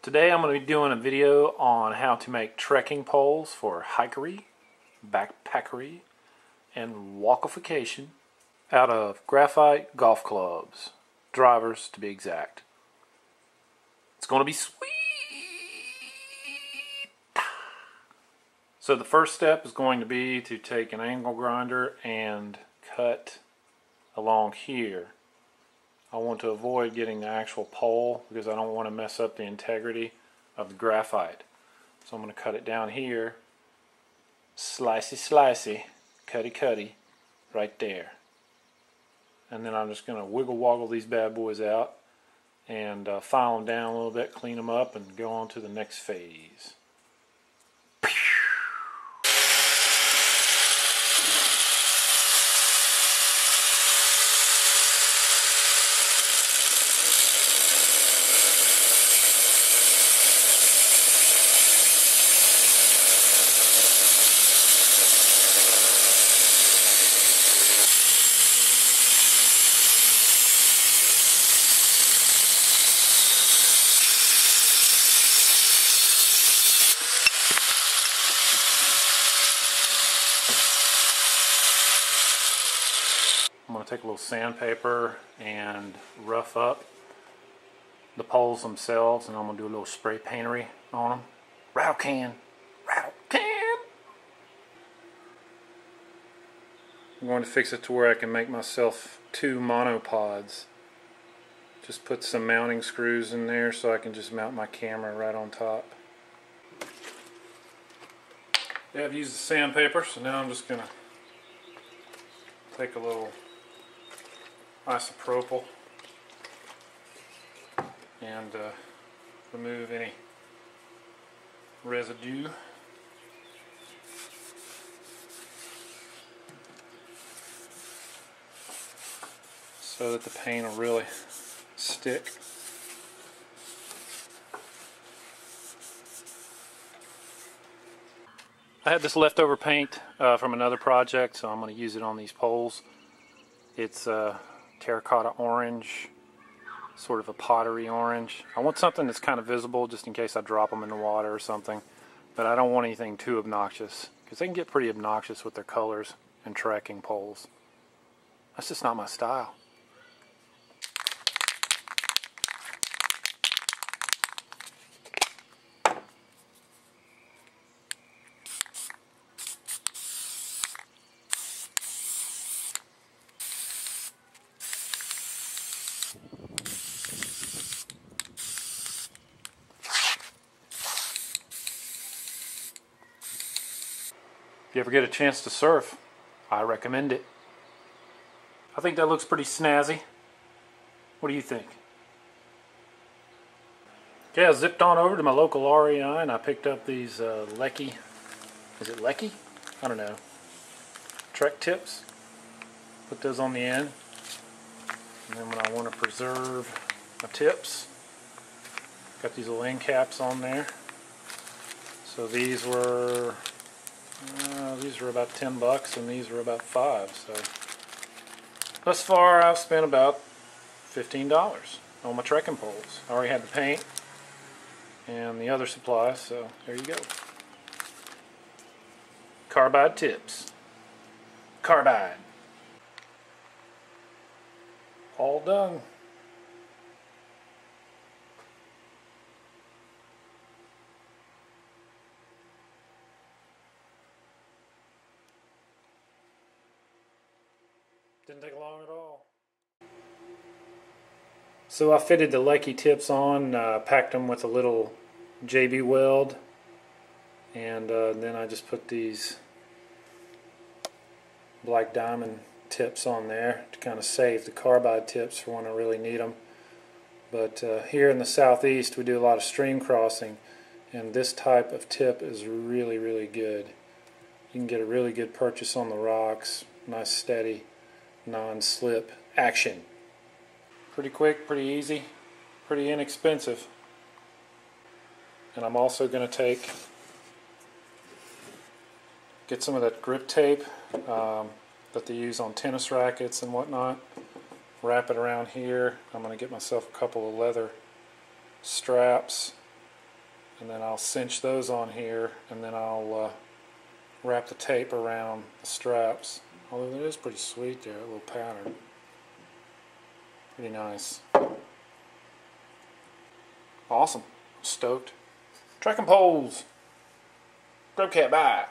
Today I'm going to be doing a video on how to make trekking poles for hikery, backpackery, and walkification out of graphite golf clubs, drivers to be exact. It's going to be sweet! So the first step is going to be to take an angle grinder and cut along here. I want to avoid getting the actual pole because I don't want to mess up the integrity of the graphite. So I'm going to cut it down here, slicey slicey, cutty cutty, right there. And then I'm just going to wiggle woggle these bad boys out and file them down a little bit, clean them up, and go on to the next phase. I'm going to take a little sandpaper and rough up the poles themselves, and I'm going to do a little spray paintery on them. Rattle can! Rattle can! I'm going to fix it to where I can make myself 2 monopods. Just put some mounting screws in there so I can just mount my camera right on top. Yeah, I've used the sandpaper, so now I'm just going to take a little isopropyl and remove any residue. So that the paint will really stick. I had this leftover paint from another project, so I'm going to use it on these poles. It's terracotta orange, sort of a pottery orange. I want something that's kind of visible just in case I drop them in the water or something, but I don't want anything too obnoxious because they can get pretty obnoxious with their colors and trekking poles. That's just not my style. If you ever get a chance to surf, I recommend it. I think that looks pretty snazzy. What do you think? Okay, I zipped on over to my local REI and I picked up these Lecky, is it Lecky? I don't know. Trek tips. Put those on the end. And then when I want to preserve my tips, got these little end caps on there. So these were about 10 bucks and these were about 5. So thus far I've spent about $15 on my trekking poles. I already had the paint and the other supplies, so there you go. Carbide tips. Carbide. All done. Didn't take long at all. So I fitted the Lecky tips on, packed them with a little JB weld, and then I just put these black diamond tips on there to kind of save the carbide tips for when I really need them. But here in the southeast we do a lot of stream crossing, and this type of tip is really, really good. You can get a really good purchase on the rocks, nice steady non-slip action. Pretty quick, pretty easy, pretty inexpensive. And I'm also going to get some of that grip tape that they use on tennis rackets and whatnot, wrap it around here. I'm going to get myself a couple of leather straps and then I'll cinch those on here, and then I'll wrap the tape around the straps. Although it is pretty sweet there, a little pattern. Pretty nice. Awesome. Stoked. Trekking poles. Grubkat, bye.